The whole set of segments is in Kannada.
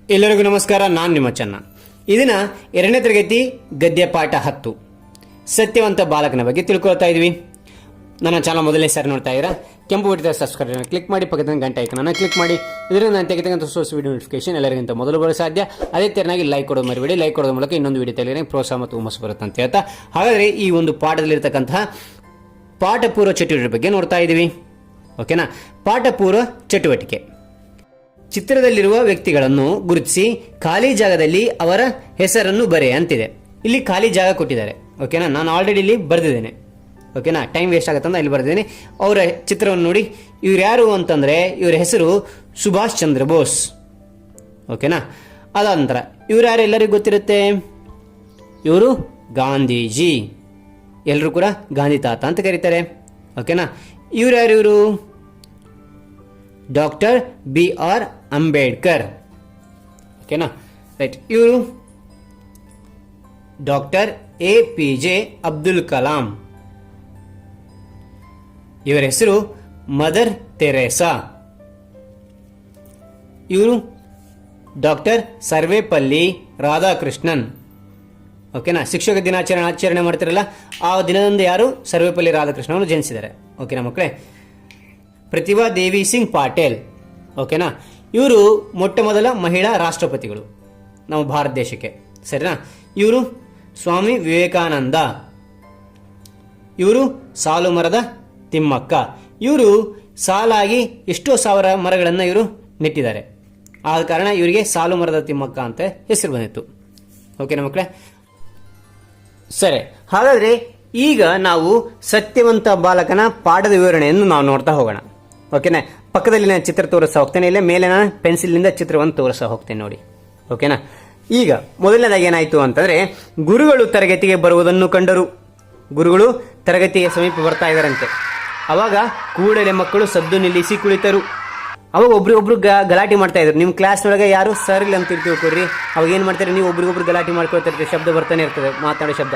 ಎಲ್ಲರಿಗೂ ನಮಸ್ಕಾರ. ನಾನು ನಿಮ್ಮ ಚೆನ್ನ. ಇದನ್ನ 2ನೇ ತರಗತಿ ಗದ್ಯ ಪಾಠ 10 ಸತ್ಯವಂತ ಬಾಲಕನ ಬಗ್ಗೆ ತಿಳ್ಕೊಳ್ತಾ ಇದ್ವಿ. ನನ್ನ ಚಾನಲ್ ಮೊದಲನೇ ಸಾರಿ ನೋಡ್ತಾ ಇದ್ದೀರಾ, ಕೆಂಪು ಬಟನ್ ಸಬ್ಸ್ಕ್ರೈಬ್ ಕ್ಲಿಕ್ ಮಾಡಿ, ಪಕ್ಕದ ಗಂಟೆ ಐಕನನ್ನು ಕ್ಲಿಕ್ ಮಾಡಿ. ಇದರಿಂದ ನಾನು ತೆಗೆದಂಥ ಸೋರ್ಸ್ ವಿಡಿಯೋ ನೋಟಿಫಿಕೇಶನ್ ಎಲ್ಲರಿಗಿಂತ ಮೊದಲು ಬರೋ ಸಾಧ್ಯ. ಅದೇ ತೆರನಾಗಿ ಲೈಕ್ ಕೊಡೋದು ಮರಿಬೇಡಿ. ಲೈಕ್ ಕೊಡೋದ್ರ ಮೂಲಕ ಇನ್ನೊಂದು ವಿಡಿಯೋ ತೆಗೆದರೆ ಪ್ರೋತ್ಸಾಹ ಮತ್ತು ಹುಮ್ಮಸ್ಸು ಬರುತ್ತೆ ಅಂತ ಹೇಳ್ತಾ, ಹಾಗಾದರೆ ಈ ಒಂದು ಪಾಠದಲ್ಲಿರ್ತಕ್ಕಂತಹ ಪಾಠ ಪೂರ್ವ ಚಟುವಟಿಕೆ ಬಗ್ಗೆ ನೋಡ್ತಾ ಇದ್ದೀವಿ. ಓಕೆನಾ? ಪಾಠ ಪೂರ್ವ ಚಟುವಟಿಕೆ. ಚಿತ್ರದಲ್ಲಿರುವ ವ್ಯಕ್ತಿಗಳನ್ನು ಗುರುತಿಸಿ ಖಾಲಿ ಜಾಗದಲ್ಲಿ ಅವರ ಹೆಸರನ್ನು ಬರೆ ಅಂತಿದೆ. ಇಲ್ಲಿ ಖಾಲಿ ಜಾಗ ಕೊಟ್ಟಿದ್ದಾರೆ. ಓಕೆನಾ? ನಾನು ಆಲ್ರೆಡಿ ಇಲ್ಲಿ ಬರೆದಿದ್ದೇನೆ. ಓಕೆನಾ? ಟೈಮ್ ವೇಸ್ಟ್ ಆಗುತ್ತಂತ ಇಲ್ಲಿ ಬರೆದಿದ್ದೇನೆ. ಅವರ ಚಿತ್ರವನ್ನು ನೋಡಿ. ಇವ್ರು ಯಾರು ಅಂತಂದರೆ ಇವರ ಹೆಸರು ಸುಭಾಷ್ ಚಂದ್ರ ಬೋಸ್. ಓಕೆನಾ? ಅದಾದ ನಂತರ ಇವ್ರು ಯಾರು ಎಲ್ಲರಿಗೂ ಗೊತ್ತಿರುತ್ತೆ. ಇವರು ಗಾಂಧೀಜಿ. ಎಲ್ಲರೂ ಕೂಡ ಗಾಂಧಿ ತಾತ ಅಂತ ಕರೀತಾರೆ. ಓಕೆನಾ? ಇವ್ರು ಯಾರು? ಇವರು ಡಾಕ್ಟರ್ BR ಅಂಬೇಡ್ಕರ್. ಓಕೆನಾ? ರೈಟ್. ಇವರು ಡಾಕ್ಟರ್ APJ ಅಬ್ದುಲ್ ಕಲಾಂ. ಇವರ ಹೆಸರು ಮದರ್ ತೆರೇಸಾ. ಇವರು ಡಾಕ್ಟರ್ ಸರ್ವೇಪಲ್ಲಿ ರಾಧಾಕೃಷ್ಣನ್. ಓಕೆನಾ? ಶಿಕ್ಷಕ ದಿನಾಚರಣೆ ಆಚರಣೆ ಮಾಡ್ತಿರಲ್ಲ, ಆ ದಿನದಂದು ಯಾರು? ಸರ್ವೇಪಲ್ಲಿ ರಾಧಾಕೃಷ್ಣ ಅವರು ಜನಿಸಿದ್ದಾರೆ. ಓಕೆನಾ ಮಕ್ಕಳೇ? ಪ್ರತಿಭಾ ದೇವಿ ಸಿಂಗ್ ಪಾಟೇಲ್. ಓಕೆನಾ? ಇವರು ಮೊಟ್ಟ ಮೊದಲ ಮಹಿಳಾ ರಾಷ್ಟ್ರಪತಿಗಳು ನಮ್ಮ ಭಾರತ ದೇಶಕ್ಕೆ. ಸರಿನಾ? ಇವರು ಸ್ವಾಮಿ ವಿವೇಕಾನಂದ. ಇವರು ಸಾಲು ಮರದ ತಿಮ್ಮಕ್ಕ. ಇವರು ಸಾಲಾಗಿ ಎಷ್ಟೋ ಸಾವಿರ ಮರಗಳನ್ನು ಇವರು ನೆಟ್ಟಿದ್ದಾರೆ. ಆದ ಕಾರಣ ಇವರಿಗೆ ಸಾಲು ಮರದ ತಿಮ್ಮಕ್ಕ ಅಂತ ಹೆಸರು ಬಂದಿತ್ತು. ಓಕೆನಾ ಮಕ್ಕಳೇ? ಸರಿ, ಹಾಗಾದರೆ ಈಗ ನಾವು ಸತ್ಯವಂತ ಬಾಲಕನ ಪಾಠದ ವಿವರಣೆಯನ್ನು ನಾವು ನೋಡ್ತಾ ಹೋಗೋಣ. ಓಕೆನಾ? ಪಕ್ಕದಲ್ಲಿ ನಾನು ಚಿತ್ರ ತೋರಿಸ್ತಾ ಹೋಗ್ತೇನೆ, ಇಲ್ಲ ಮೇಲೆ ನಾನು ಪೆನ್ಸಿಲ್ನಿಂದ ಚಿತ್ರವನ್ನು ತೋರಿಸ್ತಾ ಹೋಗ್ತೇನೆ ನೋಡಿ. ಓಕೆನಾ? ಈಗ ಮೊದಲನೇದಾಗಿ ಏನಾಯಿತು ಅಂತಂದರೆ, ಗುರುಗಳು ತರಗತಿಗೆ ಬರುವುದನ್ನು ಕಂಡರು. ಗುರುಗಳು ತರಗತಿಯ ಸಮೀಪ ಬರ್ತಾ ಇದ್ದಾರಂತೆ. ಅವಾಗ ಕೂಡಲೇ ಮಕ್ಕಳು ಸದ್ದು ನಿಲ್ಲಿಸಿ ಕುಳಿತರು. ಅವಾಗ ಒಬ್ರಿಗೊಬ್ರು ಗಲಾಟೆ ಮಾಡ್ತಾ ಇದ್ರು. ನಿಮ್ಮ ಕ್ಲಾಸ್ನೊಳಗೆ ಯಾರು ಸರ್ ಇಲ್ಲ ಅಂತ ತಿಳ್ಕೊಳ್ರಿ. ಅವಾಗ ಏನು ಮಾಡ್ತಾರೆ, ನೀವು ಒಬ್ರಿಗೊಬ್ರು ಗಲಾಟೆ ಮಾಡ್ಕೊಳ್ತಾ ಇರ್ತೀರಿ. ಶಬ್ದ ಬರ್ತಾನೆ ಇರ್ತದೆ, ಮಾತಾಡೋ ಶಬ್ದ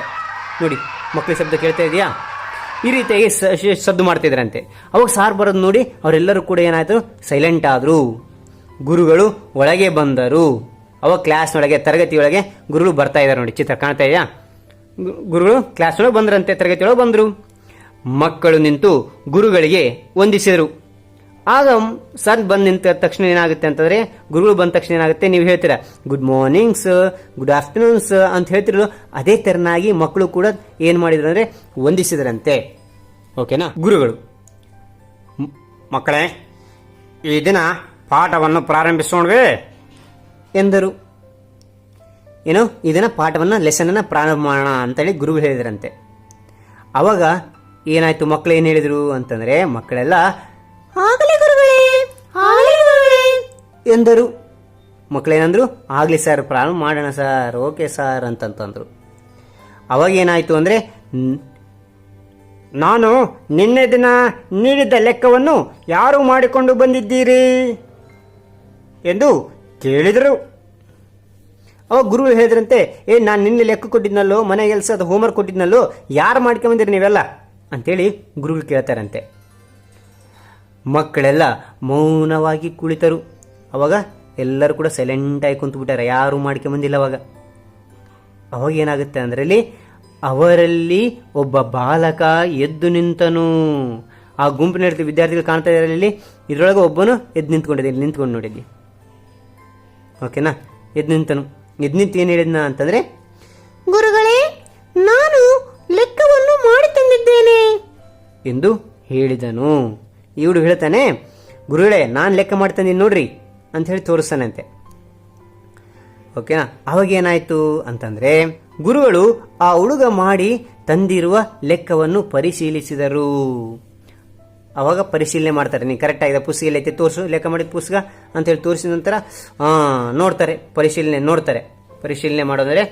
ನೋಡಿ. ಮಕ್ಕಳ ಶಬ್ದ ಕೇಳ್ತಾ ಇದೆಯಾ? ಈ ರೀತಿಯಾಗಿ ಸದ್ದು ಮಾಡ್ತಿದ್ರಂತೆ. ಅವಾಗ ಸಾರ್ ಬರೋದು ನೋಡಿ ಅವರೆಲ್ಲರೂ ಕೂಡ ಏನಾಯ್ತು, ಸೈಲೆಂಟ್ ಆದರು. ಗುರುಗಳು ಒಳಗೆ ಬಂದರು. ಅವಾಗ ಕ್ಲಾಸ್ನೊಳಗೆ, ತರಗತಿಯೊಳಗೆ ಗುರುಗಳು ಬರ್ತಾ ಇದ್ದಾರೆ ನೋಡಿ. ಚಿತ್ರ ಕಾಣ್ತಾ ಇದೆಯಾ? ಗುರುಗಳು ಕ್ಲಾಸ್ನೊಳಗೆ ಬಂದ್ರಂತೆ, ತರಗತಿಯೊಳಗೆ ಬಂದರು. ಮಕ್ಕಳು ನಿಂತು ಗುರುಗಳಿಗೆ ವಂದಿಸಿದರು. ಆಗ ಸರ್ ಬಂದು ನಿಂತ ತಕ್ಷಣ ಏನಾಗುತ್ತೆ ಅಂತಂದರೆ, ಗುರುಗಳು ಬಂದ ತಕ್ಷಣ ಏನಾಗುತ್ತೆ, ನೀವು ಹೇಳ್ತೀರಾ ಗುಡ್ ಮಾರ್ನಿಂಗ್ಸ್, ಗುಡ್ ಆಫ್ಟರ್ನೂನ್ಸ್ ಅಂತ ಹೇಳ್ತಿರೋ ಅದೇ ತೆರನಾಗಿ ಮಕ್ಕಳು ಕೂಡ ಏನು ಮಾಡಿದ್ರು ಅಂದರೆ ವಂದಿಸಿದ್ರಂತೆ. ಓಕೆನಾ? ಗುರುಗಳು, ಮಕ್ಕಳೇ ಈ ದಿನ ಪಾಠವನ್ನು ಪ್ರಾರಂಭಿಸೋಣವೇ ಎಂದರು. ಏನು, ಈ ದಿನ ಪಾಠವನ್ನು ಲೆಸನನ್ನು ಪ್ರಾರಂಭ ಮಾಡೋಣ ಅಂತೇಳಿ ಗುರುಗಳು ಹೇಳಿದ್ರಂತೆ. ಅವಾಗ ಏನಾಯ್ತು, ಮಕ್ಕಳು ಏನು ಹೇಳಿದರು ಅಂತಂದರೆ, ಮಕ್ಕಳೆಲ್ಲ ಆಗಲಿ ಗುರುಗಳೇ, ಆಗಲಿ ಗುರುಗಳೇ ಎಂದರು. ಮಕ್ಕಳೇನಂದ್ರು, ಆಗಲಿ ಸರ್, ಪ್ರಾರಂಭ ಮಾಡೋಣ ಸರ್, ಓಕೆ ಸರ್ ಅಂತಂತಂದರು. ಅವಾಗ ಏನಾಯಿತು ಅಂದರೆ, ನಾನು ನಿನ್ನೆ ದಿನ ನೀಡಿದ್ದ ಲೆಕ್ಕವನ್ನು ಯಾರು ಮಾಡಿಕೊಂಡು ಬಂದಿದ್ದೀರಿ ಎಂದು ಕೇಳಿದರು. ಅವಾಗ ಗುರುಗಳು ಹೇಳಿದ್ರಂತೆ, ನಾನು ನಿನ್ನೆ ಲೆಕ್ಕ ಕೊಟ್ಟಿದ್ನಲ್ಲೋ, ಮನೆ ಕೆಲಸ ಅದು ಹೋಮ್ವರ್ಕ್ ಕೊಟ್ಟಿದ್ನಲ್ಲೋ, ಯಾರು ಮಾಡ್ಕೊಂಬಂದಿರಿ ನೀವೆಲ್ಲ ಅಂತೇಳಿ ಗುರುಗಳು ಕೇಳ್ತಾರಂತೆ. ಮಕ್ಕಳೆಲ್ಲ ಮೌನವಾಗಿ ಕುಳಿತರು. ಅವಾಗ ಎಲ್ಲರೂ ಕೂಡ ಸೈಲೆಂಟಾಗಿ ಕುಂತುಬಿಟ್ಟಾರೆ, ಯಾರು ಮಾಡ್ಕೊಂಬಂದಿಲ್ಲ. ಅವಾಗ ಏನಾಗುತ್ತೆ ಅಂದರೆ, ಅವರಲ್ಲಿ ಒಬ್ಬ ಬಾಲಕ ಎದ್ದು ನಿಂತನು. ಆ ಗುಂಪಿನ ವಿದ್ಯಾರ್ಥಿಗಳು ಕಾಣ್ತಾ ಇದ್ದಾರೆ ಇಲ್ಲಿ. ಇದರೊಳಗೆ ಒಬ್ಬನು ಎದ್ದು ನಿಂತ್ಕೊಂಡಿದೆ, ಇಲ್ಲಿ ನಿಂತ್ಕೊಂಡು ನೋಡಿದ್ವಿ. ಓಕೆನಾ? ಎದ್ದು ನಿಂತನು. ಎದ್ದು ನಿಂತು ಏನು ಹೇಳಿದ್ನ ಅಂತಂದರೆ, ಗುರುಗಳೇ, ನಾನು ಲೆಕ್ಕವನ್ನು ಮಾಡಿ ತಂದಿದ್ದೇನೆ ಎಂದು ಹೇಳಿದನು. ಇವಳು ಹೇಳ್ತಾನೆ, ಗುರುಗಳೇ, ನಾನು ಲೆಕ್ಕ ಮಾಡ್ತಂದಿನಿ ನೋಡ್ರಿ ಅಂತ ಹೇಳಿ ತೋರಿಸ್ತಾನಂತೆ. ಓಕೆನಾ? ಅವಾಗ ಏನಾಯಿತು ಅಂತಂದರೆ, ಗುರುಗಳು ಆ ಹುಡುಗ ಮಾಡಿ ತಂದಿರುವ ಲೆಕ್ಕವನ್ನು ಪರಿಶೀಲಿಸಿದರು. ಅವಾಗ ಪರಿಶೀಲನೆ ಮಾಡ್ತಾರೆ, ನೀವು ಕರೆಕ್ಟ್ ಆಗಿದೆ, ಪುಸ್ತಕ ಐತೆ ತೋರಿಸು, ಲೆಕ್ಕ ಮಾಡಿದ ಪುಸ್ತಕ ಅಂತೇಳಿ ತೋರಿಸಿದ ನಂತರ ನೋಡ್ತಾರೆ, ಪರಿಶೀಲನೆ ನೋಡ್ತಾರೆ. ಪರಿಶೀಲನೆ ಮಾಡೋದಂದರೆ,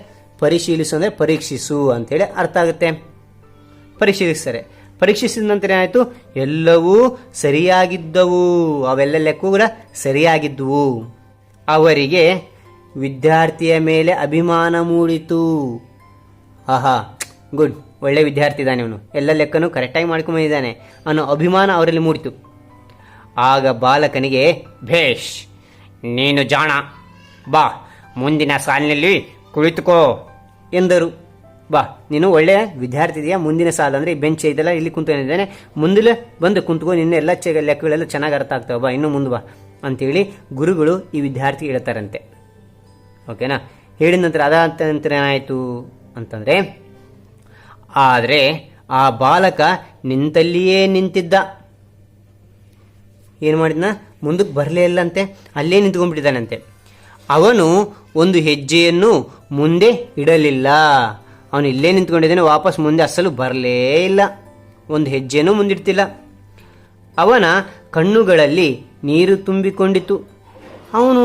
ಪರಿಶೀಲಿಸು ಅಂದರೆ ಪರೀಕ್ಷಿಸು ಅಂತೇಳಿ ಅರ್ಥ ಆಗುತ್ತೆ. ಪರಿಶೀಲಿಸ್ತಾರೆ. ಪರೀಕ್ಷಿಸಿದ ನಂತರ ಏನಾಯಿತು, ಎಲ್ಲವೂ ಸರಿಯಾಗಿದ್ದವು. ಅವೆಲ್ಲ ಲೆಕ್ಕ ಕೂಡ ಸರಿಯಾಗಿದ್ದವು. ಅವರಿಗೆ ವಿದ್ಯಾರ್ಥಿಯ ಮೇಲೆ ಅಭಿಮಾನ ಮೂಡಿತು. ಆಹಾ, ಗುಡ್, ಒಳ್ಳೆ ವಿದ್ಯಾರ್ಥಿ ಇದ್ದಾನೆ ಇವನು, ಎಲ್ಲ ಲೆಕ್ಕನೂ ಕರೆಕ್ಟಾಗಿ ಮಾಡ್ಕೊಂಬಂದಿದ್ದಾನೆ ಅನ್ನೋ ಅಭಿಮಾನ ಅವರಲ್ಲಿ ಮೂಡಿತು. ಆಗ ಬಾಲಕನಿಗೆ, ಭೇಷ್, ನೀನು ಜಾಣ, ಬಾ ಮುಂದಿನ ಸಾಲಿನಲ್ಲಿ ಕುಳಿತುಕೋ ಎಂದರು. ಬಾ ನೀನು ಒಳ್ಳೆಯ ವಿದ್ಯಾರ್ಥಿ ಇದೆಯಾ, ಮುಂದಿನ ಸಾಲ ಅಂದರೆ ಈ ಬೆಂಚ್ ಇದೆಲ್ಲ ಇಲ್ಲಿ ಕುಂತ್ಕೊಂಡಿದ್ದಾನೆ, ಮುಂದೆ ಬಂದು ಕುಂತ್ಕೋ, ನಿನ್ನ ಎಲ್ಲ ಲೆಕ್ಕಗಳೆಲ್ಲ ಚೆನ್ನಾಗಿ ಅರ್ಥ ಆಗ್ತಾವೆ, ಬಾ ಇನ್ನೂ ಮುಂದೆ ಬಾ ಅಂತೇಳಿ ಗುರುಗಳು ಈ ವಿದ್ಯಾರ್ಥಿ ಹೇಳ್ತಾರಂತೆ. ಓಕೆನಾ. ಹೇಳಿದ ನಂತರ ಅದಾದ ನಂತರ ಏನಾಯಿತು ಅಂತಂದರೆ, ಆದರೆ ಆ ಬಾಲಕ ನಿಂತಲ್ಲಿಯೇ ನಿಂತಿದ್ದ. ಏನು ಮಾಡಿದ್ನ, ಮುಂದಕ್ಕೆ ಬರಲೇ ಇಲ್ಲಂತೆ, ಅಲ್ಲೇ ನಿಂತ್ಕೊಂಡ್ಬಿಟ್ಟಿದ್ದಾನಂತೆ. ಅವನು ಒಂದು ಹೆಜ್ಜೆಯನ್ನು ಮುಂದೆ ಇಡಲಿಲ್ಲ. ಅವನು ಇಲ್ಲೇ ನಿಂತ್ಕೊಂಡಿದ್ದಾನೆ, ವಾಪಸ್ ಮುಂದೆ ಅಸಲು ಬರಲೇ ಇಲ್ಲ, ಒಂದು ಹೆಜ್ಜೆನೂ ಮುಂದಿಡ್ತಿಲ್ಲ. ಅವನ ಕಣ್ಣುಗಳಲ್ಲಿ ನೀರು ತುಂಬಿಕೊಂಡಿತು. ಅವನು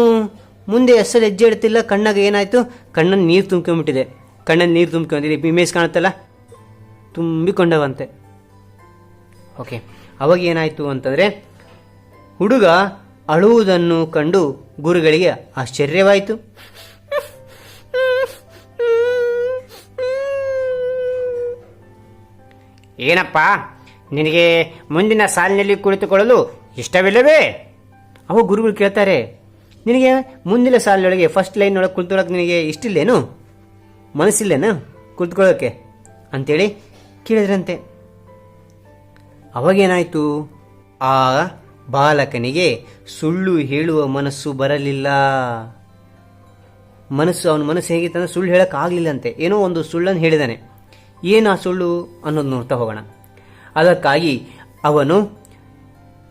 ಮುಂದೆ ಅಸಲು ಹೆಜ್ಜೆ ಇಡ್ತಿಲ್ಲ, ಕಣ್ಣಾಗ ಏನಾಯಿತು, ಕಣ್ಣನ್ನು ನೀರು ತುಂಬ್ಕೊಂಡ್ಬಿಟ್ಟಿದೆ. ಕಣ್ಣಲ್ಲಿ ನೀರು ತುಂಬ್ಕೊಂಡಿದೆ, ಇಮೇಜ್ ಕಾಣುತ್ತಲ್ಲ, ತುಂಬಿಕೊಂಡವಂತೆ. ಓಕೆ, ಅವಾಗ ಏನಾಯಿತು ಅಂತಂದರೆ, ಹುಡುಗ ಅಳುವುದನ್ನು ಕಂಡು ಗುರುಗಳಿಗೆ ಆಶ್ಚರ್ಯವಾಯಿತು. ಏನಪ್ಪ, ನಿನಗೆ ಮುಂದಿನ ಸಾಲಿನಲ್ಲಿ ಕುಳಿತುಕೊಳ್ಳಲು ಇಷ್ಟವಿಲ್ಲವೇ? ಅವಾಗ ಗುರುಗಳು ಕೇಳ್ತಾರೆ, ನಿನಗೆ ಮುಂದಿನ ಸಾಲಿನೊಳಗೆ ಫಸ್ಟ್ ಲೈನ್ ಒಳಗೆ ಕುಳಿತುಕೊಳ್ಳೋಕೆ ನಿನಗೆ ಇಷ್ಟಿಲ್ಲೇನು, ಮನಸ್ಸಿಲ್ಲೇನು ಕುಳಿತುಕೊಳ್ಳೋಕ್ಕೆ ಅಂತೇಳಿ ಕೇಳಿದ್ರಂತೆ. ಅವಾಗೇನಾಯಿತು, ಆ ಬಾಲಕನಿಗೆ ಸುಳ್ಳು ಹೇಳುವ ಮನಸ್ಸು ಬರಲಿಲ್ಲ. ಅವನ ಮನಸ್ಸು ಹೇಗಿತ್ತಂದ್ರೆ ಸುಳ್ಳು ಹೇಳೋಕ್ಕಾಗಲಿಲ್ಲಂತೆ. ಏನೋ ಒಂದು ಸುಳ್ಳನ್ನು ಹೇಳಿದಾನೆ. ಏನು ಆ ಸುಳ್ಳು ಅನ್ನೋದು ನೋಡ್ತಾ ಹೋಗೋಣ. ಅದಕ್ಕಾಗಿ ಅವನು,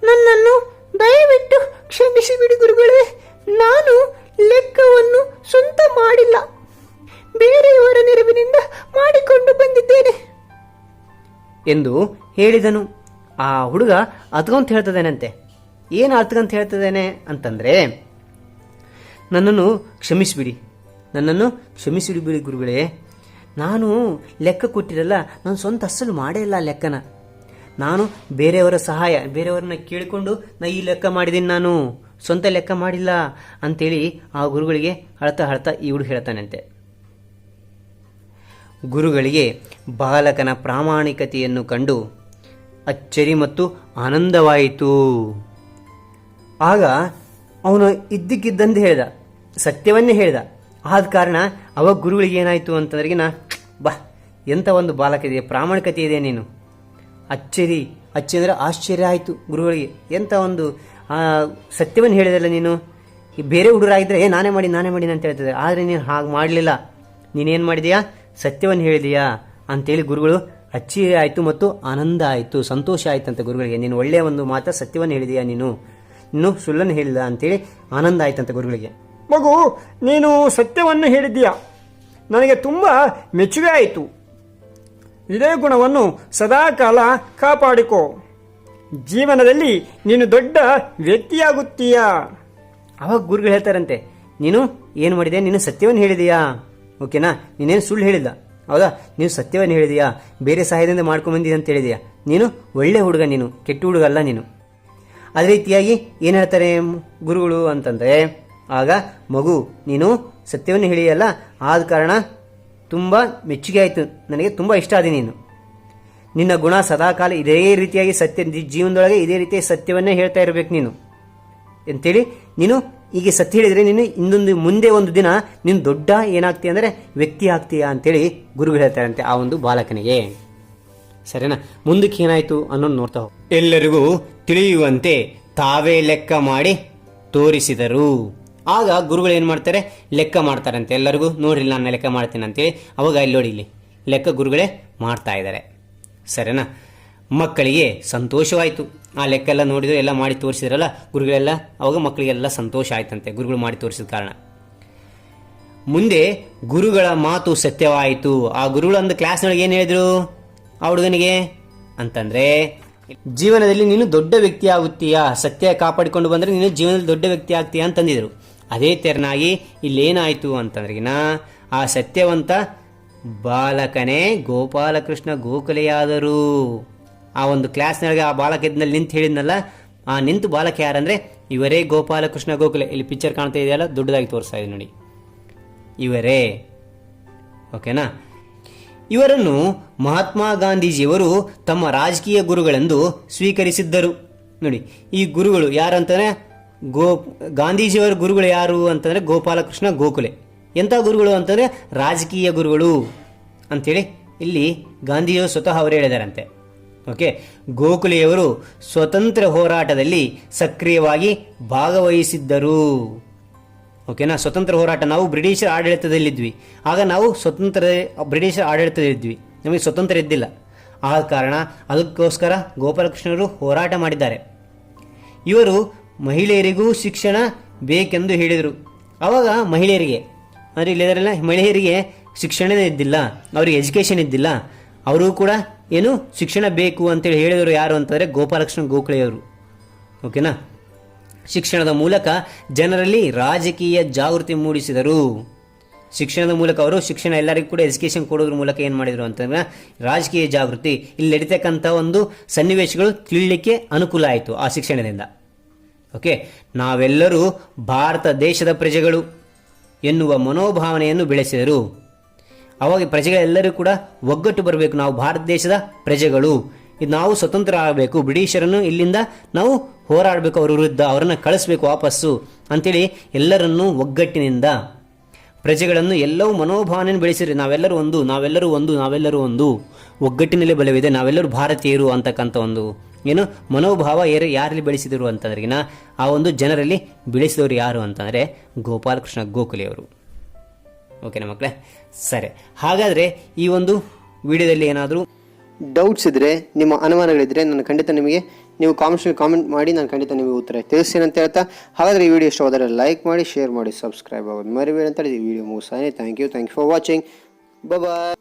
ನನ್ನನ್ನು ದಯವಿಟ್ಟು ಕ್ಷಮಿಸಿಬಿಡಿ ಗುರುಗಳೇ, ನಾನು ಲೆಕ್ಕವನ್ನು ಸ್ವಂತ ಮಾಡಿಲ್ಲ, ಬೇರೆಯವರ ನೆರವಿನಿಂದ ಮಾಡಿಕೊಂಡು ಬಂದಿದ್ದೇನೆ ಎಂದು ಹೇಳಿದನು. ಆ ಹುಡುಗ ಅತ್ಕೊಂತ ಹೇಳ್ತದೇನಂತೆ. ಏನು ಅತ್ಕೊಂತ ಹೇಳ್ತದೇನೆ ಅಂತಂದರೆ, ನನ್ನನ್ನು ಕ್ಷಮಿಸಿಬಿಡಿ ಬಿಡಿ ಗುರುಗಳೇ, ನಾನು ಲೆಕ್ಕ ಕೊಟ್ಟಿರಲ್ಲ, ನಾನು ಸ್ವಂತ ಅಸಲು ಮಾಡೇ ಇಲ್ಲ ಲೆಕ್ಕನ, ನಾನು ಬೇರೆಯವರ ಸಹಾಯ, ಬೇರೆಯವರನ್ನ ಕೇಳಿಕೊಂಡು ಈ ಲೆಕ್ಕ ಮಾಡಿದ್ದೀನಿ, ನಾನು ಸ್ವಂತ ಲೆಕ್ಕ ಮಾಡಿಲ್ಲ ಅಂತೇಳಿ ಆ ಗುರುಗಳಿಗೆ ಅಳ್ತಾ ಈ ಹುಡುಗ ಹೇಳ್ತಾನಂತೆ. ಗುರುಗಳಿಗೆ ಬಾಲಕನ ಪ್ರಾಮಾಣಿಕತೆಯನ್ನು ಕಂಡು ಅಚ್ಚರಿ ಮತ್ತು ಆನಂದವಾಯಿತು. ಆಗ ಅವನು ಇದ್ದಕ್ಕಿದ್ದಂತೆ ಹೇಳ್ದ, ಸತ್ಯವನ್ನೇ ಹೇಳ್ದ. ಆದ ಕಾರಣ ಅವಾಗ ಗುರುಗಳಿಗೆ ಏನಾಯಿತು ಅಂತಂದ್ರಿಗಿನ, ಬಾ ಎಂಥ ಒಂದು ಬಾಲಕ ಇದೆ, ಪ್ರಾಮಾಣಿಕತೆ ಇದೆ, ನೀನು ಅಚ್ಚರಿ ಅಂದರೆ ಆಶ್ಚರ್ಯ ಆಯಿತು ಗುರುಗಳಿಗೆ. ಎಂಥ ಒಂದು ಸತ್ಯವನ್ನು ಹೇಳಿದಲ್ಲ ನೀನು. ಬೇರೆ ಹುಡುಗರಾಗಿದ್ದರೆ ನಾನೇ ಮಾಡಿ ಅಂತ ಹೇಳ್ತಿದ್ದೆ, ಆದರೆ ನೀನು ಹಾಗೆ ಮಾಡಲಿಲ್ಲ, ನೀನೇನು ಮಾಡಿದೀಯಾ, ಸತ್ಯವನ್ನು ಹೇಳಿದೀಯಾ ಅಂತೇಳಿ ಗುರುಗಳು ಅಚ್ಚರಿ ಆಯಿತು ಮತ್ತು ಆನಂದ ಆಯಿತು, ಸಂತೋಷ ಆಯಿತು ಅಂತ ಗುರುಗಳಿಗೆ. ನೀನು ಒಳ್ಳೆಯ ಒಂದು ಮಾತು ಸತ್ಯವನ್ನು ಹೇಳಿದೀಯಾ, ನೀನು ಸುಳ್ಳನ್ನು ಹೇಳಿಲ್ಲ ಅಂತೇಳಿ ಆನಂದ ಆಯ್ತಂತ ಗುರುಗಳಿಗೆ. ಮಗು, ನೀನು ಸತ್ಯವನ್ನು ಹೇಳಿದ್ದೀಯಾ, ನನಗೆ ತುಂಬ ಮೆಚ್ಚುಗೆ ಆಯಿತು. ಇದೇ ಗುಣವನ್ನು ಸದಾಕಾಲ ಕಾಪಾಡಿಕೋ, ಜೀವನದಲ್ಲಿ ನೀನು ದೊಡ್ಡ ವ್ಯಕ್ತಿಯಾಗುತ್ತೀಯಾ. ಅವಾಗ ಗುರುಗಳು ಹೇಳ್ತಾರಂತೆ, ನೀನು ಏನು ಮಾಡಿದೆ, ನೀನು ಸತ್ಯವನ್ನು ಹೇಳಿದೀಯಾ, ಓಕೆನಾ, ನೀನೇನು ಸುಳ್ಳು ಹೇಳಿಲ್ಲ, ಹೌದಾ, ನೀವು ಸತ್ಯವನ್ನು ಹೇಳಿದೀಯಾ, ಬೇರೆ ಸಹಾಯದಿಂದ ಮಾಡ್ಕೊಂಡ್ಬಂದಿದೆ ಅಂತ ಹೇಳಿದೀಯಾ, ನೀನು ಒಳ್ಳೆ ಹುಡುಗ, ನೀನು ಕೆಟ್ಟ ಹುಡುಗ ಅಲ್ಲ ನೀನು. ಅದೇ ರೀತಿಯಾಗಿ ಏನು ಹೇಳ್ತಾರೆ ಗುರುಗಳು ಅಂತಂದರೆ, ಆಗ ಮಗು ನೀನು ಸತ್ಯವನ್ನು ಹೇಳಿಯಲ್ಲ, ಆದ ಕಾರಣ ತುಂಬ ಮೆಚ್ಚುಗೆ ಆಯಿತು, ನನಗೆ ತುಂಬ ಇಷ್ಟ ಆದಿ ನೀನು. ನಿನ್ನ ಗುಣ ಸದಾಕಾಲ ಇದೇ ರೀತಿಯಾಗಿ ಜೀವನದೊಳಗೆ ಇದೇ ರೀತಿಯ ಸತ್ಯವನ್ನೇ ಹೇಳ್ತಾ ಇರಬೇಕು ನೀನು ಅಂತೇಳಿ. ನೀನು ಈಗ ಸತ್ಯ ಹೇಳಿದರೆ ನೀನು ಮುಂದೆ ಒಂದು ದಿನ ನೀನು ದೊಡ್ಡ ಏನಾಗ್ತೀಯ ಅಂದರೆ ವ್ಯಕ್ತಿ ಆಗ್ತೀಯಾ ಅಂತೇಳಿ ಗುರುಗಳು ಹೇಳ್ತಾರಂತೆ ಆ ಒಂದು ಬಾಲಕನಿಗೆ. ಸರಿನಾ, ಮುಂದಕ್ಕೆ ಏನಾಯಿತು ಅನ್ನೋದು ನೋಡ್ತಾ ಹೋಗಿ. ಎಲ್ಲರಿಗೂ ತಿಳಿಯುವಂತೆ ತಾವೇ ಲೆಕ್ಕ ಮಾಡಿ ತೋರಿಸಿದರು. ಆಗ ಗುರುಗಳು ಏನು ಮಾಡ್ತಾರೆ, ಲೆಕ್ಕ ಮಾಡ್ತಾರಂತೆ ಎಲ್ಲರಿಗೂ. ನೋಡ್ರಿ ನಾನು ಲೆಕ್ಕ ಮಾಡ್ತೀನಿ ಅಂತೇಳಿ. ಅವಾಗ ಇಲ್ಲಿ ನೋಡಿ, ಇಲ್ಲಿ ಲೆಕ್ಕ ಗುರುಗಳೇ ಮಾಡ್ತಾ ಇದ್ದಾರೆ. ಸರಿನಾ, ಮಕ್ಕಳಿಗೆ ಸಂತೋಷವಾಯಿತು. ಆ ಲೆಕ್ಕ ಎಲ್ಲ ನೋಡಿದ್ರು, ಎಲ್ಲ ಮಾಡಿ ತೋರಿಸಿದ್ರಲ್ಲ ಗುರುಗಳೆಲ್ಲ, ಅವಾಗ ಮಕ್ಕಳಿಗೆಲ್ಲ ಸಂತೋಷ ಆಯ್ತಂತೆ ಗುರುಗಳು ಮಾಡಿ ತೋರಿಸಿದ ಕಾರಣ. ಮುಂದೆ ಗುರುಗಳ ಮಾತು ಸತ್ಯವಾಯಿತು. ಆ ಗುರುಗಳು ಒಂದು ಕ್ಲಾಸ್ನೊಳಗೆ ಏನು ಹೇಳಿದ್ರು ಆ ಹುಡುಗನಿಗೆ ಅಂತಂದರೆ, ಜೀವನದಲ್ಲಿ ನೀನು ದೊಡ್ಡ ವ್ಯಕ್ತಿ ಆಗುತ್ತೀಯಾ, ಸತ್ಯ ಕಾಪಾಡಿಕೊಂಡು ಬಂದರೆ ನೀನು ಜೀವನದಲ್ಲಿ ದೊಡ್ಡ ವ್ಯಕ್ತಿ ಆಗ್ತೀಯಾ ಅಂತಂದಿದ್ರು. ಅದೇ ತೆರನಾಗಿ ಇಲ್ಲೇನಾಯಿತು ಅಂತಂದ್ರಿಗಿನ, ಆ ಸತ್ಯವಂತ ಬಾಲಕನೇ ಗೋಪಾಲಕೃಷ್ಣ ಗೋಖಲೆಯಾದರು. ಆ ಒಂದು ಕ್ಲಾಸ್ನೊಳಗೆ ಆ ಬಾಲಕ ಇದ್ನಲ್ಲಿ ನಿಂತು ಹೇಳಿದ್ನಲ್ಲ, ಆ ನಿಂತು ಬಾಲಕ ಯಾರಂದರೆ ಇವರೇ ಗೋಪಾಲಕೃಷ್ಣ ಗೋಖಲೆ. ಇಲ್ಲಿ ಪಿಕ್ಚರ್ ಕಾಣ್ತಾ ಇದೆಯಲ್ಲ, ದೊಡ್ಡದಾಗಿ ತೋರಿಸ್ತಾ ಇದೆ ನೋಡಿ, ಇವರೇ. ಓಕೆನಾ. ಇವರನ್ನು ಮಹಾತ್ಮ ಗಾಂಧೀಜಿಯವರು ತಮ್ಮ ರಾಜಕೀಯ ಗುರುಗಳೆಂದು ಸ್ವೀಕರಿಸಿದ್ದರು. ನೋಡಿ, ಈ ಗುರುಗಳು ಯಾರಂತಾನೆ ಗಾಂಧೀಜಿಯವರ ಗುರುಗಳು ಯಾರು ಅಂತಂದರೆ ಗೋಪಾಲಕೃಷ್ಣ ಗೋಖಲೆ. ಎಂಥ ಗುರುಗಳು ಅಂತಂದರೆ ರಾಜಕೀಯ ಗುರುಗಳು ಅಂಥೇಳಿ ಇಲ್ಲಿ ಗಾಂಧೀಜಿಯವರು ಸ್ವತಃ ಅವರೇ ಹೇಳಿದಾರಂತೆ. ಓಕೆ, ಗೋಖಲೆಯವರು ಸ್ವತಂತ್ರ ಹೋರಾಟದಲ್ಲಿ ಸಕ್ರಿಯವಾಗಿ ಭಾಗವಹಿಸಿದ್ದರು. ಓಕೆನಾ, ಸ್ವತಂತ್ರ ಹೋರಾಟ, ನಾವು ಬ್ರಿಟಿಷರ ಆಡಳಿತದಲ್ಲಿದ್ವಿ, ಆಗ ನಾವು ಬ್ರಿಟಿಷರ ಆಡಳಿತದಲ್ಲಿದ್ವಿ, ನಮಗೆ ಸ್ವತಂತ್ರ ಇದ್ದಿಲ್ಲ. ಆದ ಕಾರಣ ಅದಕ್ಕೋಸ್ಕರ ಗೋಪಾಲಕೃಷ್ಣರು ಹೋರಾಟ ಮಾಡಿದ್ದಾರೆ. ಇವರು ಮಹಿಳೆಯರಿಗೂ ಶಿಕ್ಷಣ ಬೇಕೆಂದು ಹೇಳಿದರು. ಆವಾಗ ಮಹಿಳೆಯರಿಗೆ ಅಂದರೆ ಇಲ್ಲದರೆಲ್ಲ ಮಹಿಳೆಯರಿಗೆ ಶಿಕ್ಷಣನೇ ಇದ್ದಿಲ್ಲ, ಅವರಿಗೆ ಎಜುಕೇಷನ್ ಇದ್ದಿಲ್ಲ, ಅವರು ಕೂಡ ಏನು ಶಿಕ್ಷಣ ಬೇಕು ಅಂತೇಳಿ ಹೇಳಿದರು. ಯಾರು ಅಂತಂದರೆ ಗೋಪಾಲಕೃಷ್ಣ ಗೋಖಲೆಯವರು. ಓಕೆನಾ, ಶಿಕ್ಷಣದ ಮೂಲಕ ಜನರಲ್ಲಿ ರಾಜಕೀಯ ಜಾಗೃತಿ ಮೂಡಿಸಿದರು. ಶಿಕ್ಷಣದ ಮೂಲಕ ಅವರು ಶಿಕ್ಷಣ ಎಲ್ಲರಿಗೂ ಕೂಡ ಎಜುಕೇಷನ್ ಕೊಡೋದ್ರ ಮೂಲಕ ಏನು ಮಾಡಿದರು ಅಂತಂದ್ರೆ ರಾಜಕೀಯ ಜಾಗೃತಿ, ಇಲ್ಲಿ ನಡೀತಕ್ಕಂಥ ಒಂದು ಸನ್ನಿವೇಶಗಳು ತಿಳಿಲಿಕ್ಕೆ ಅನುಕೂಲ ಆಯಿತು ಆ ಶಿಕ್ಷಣದಿಂದ. ಓಕೆ, ನಾವೆಲ್ಲರೂ ಭಾರತ ದೇಶದ ಪ್ರಜೆಗಳು ಎನ್ನುವ ಮನೋಭಾವನೆಯನ್ನು ಬೆಳೆಸಿದರು. ಅವಾಗ ಪ್ರಜೆಗಳೆಲ್ಲರೂ ಕೂಡ ಒಗ್ಗಟ್ಟು ಬರಬೇಕು, ನಾವು ಭಾರತ ದೇಶದ ಪ್ರಜೆಗಳು, ಇದು ನಾವು ಸ್ವತಂತ್ರ ಆಗಬೇಕು, ಬ್ರಿಟಿಷರನ್ನು ಇಲ್ಲಿಂದ ನಾವು ಹೋರಾಡಬೇಕು, ಅವರ ವಿರುದ್ಧ ಅವರನ್ನು ಕಳಿಸ್ಬೇಕು ವಾಪಸ್ಸು ಅಂತೇಳಿ ಎಲ್ಲರನ್ನೂ ಒಗ್ಗಟ್ಟಿನಿಂದ ಪ್ರಜೆಗಳನ್ನು ಎಲ್ಲವೂ ಮನೋಭಾವನೆಯನ್ನು ಬೆಳೆಸಿರಿ. ನಾವೆಲ್ಲರೂ ಒಂದು, ನಾವೆಲ್ಲರೂ ಒಂದು, ನಾವೆಲ್ಲರೂ ಒಂದು, ಒಗ್ಗಟ್ಟಿನಲ್ಲೇ ಬಲವಿದೆ, ನಾವೆಲ್ಲರೂ ಭಾರತೀಯರು ಅಂತಕ್ಕಂಥ ಒಂದು ಏನು ಮನೋಭಾವ ಯಾರಲ್ಲಿ ಬೆಳೆಸಿದರು ಅಂತಂದ್ರಿಗಿನ ಆ ಒಂದು ಜನರಲ್ಲಿ ಬೆಳೆಸಿದವರು ಯಾರು ಅಂತಂದರೆ ಗೋಪಾಲಕೃಷ್ಣ ಗೋಖಲೆಯವರು. ಓಕೆನಾ ಮಕ್ಕಳೇ? ಸರಿ, ಹಾಗಾದರೆ ಈ ಒಂದು ವಿಡಿಯೋದಲ್ಲಿ ಏನಾದರೂ ಡೌಟ್ಸ್ ಇದ್ದರೆ, ನಿಮ್ಮ ಅನುಮಾನಗಳಿದ್ದರೆ ನಾನು ಖಂಡಿತ ನಿಮಗೆ ನೀವು ಕಾಮೆಂಟ್ ಮಾಡಿ, ನಾನು ಖಂಡಿತ ನಿಮಗೆ ಉತ್ತರ ತಿಳಿಸ್ತೀನಿ ಅಂತ ಹೇಳ್ತಾ, ಹಾಗಾದರೆ ಈ ವಿಡಿಯೋ ಇಷ್ಟವಾದರೆ ಲೈಕ್ ಮಾಡಿ, ಶೇರ್ ಮಾಡಿ, ಸಬ್ಸ್ಕ್ರೈಬ್ ಆಗೋದು ಮರಿಬೇಡಿ ಅಂತ ಹೇಳಿ ಈ ವಿಡಿಯೋ ಮುಗಿಸ್ತಾನೆ. Thank you for watching. Bye.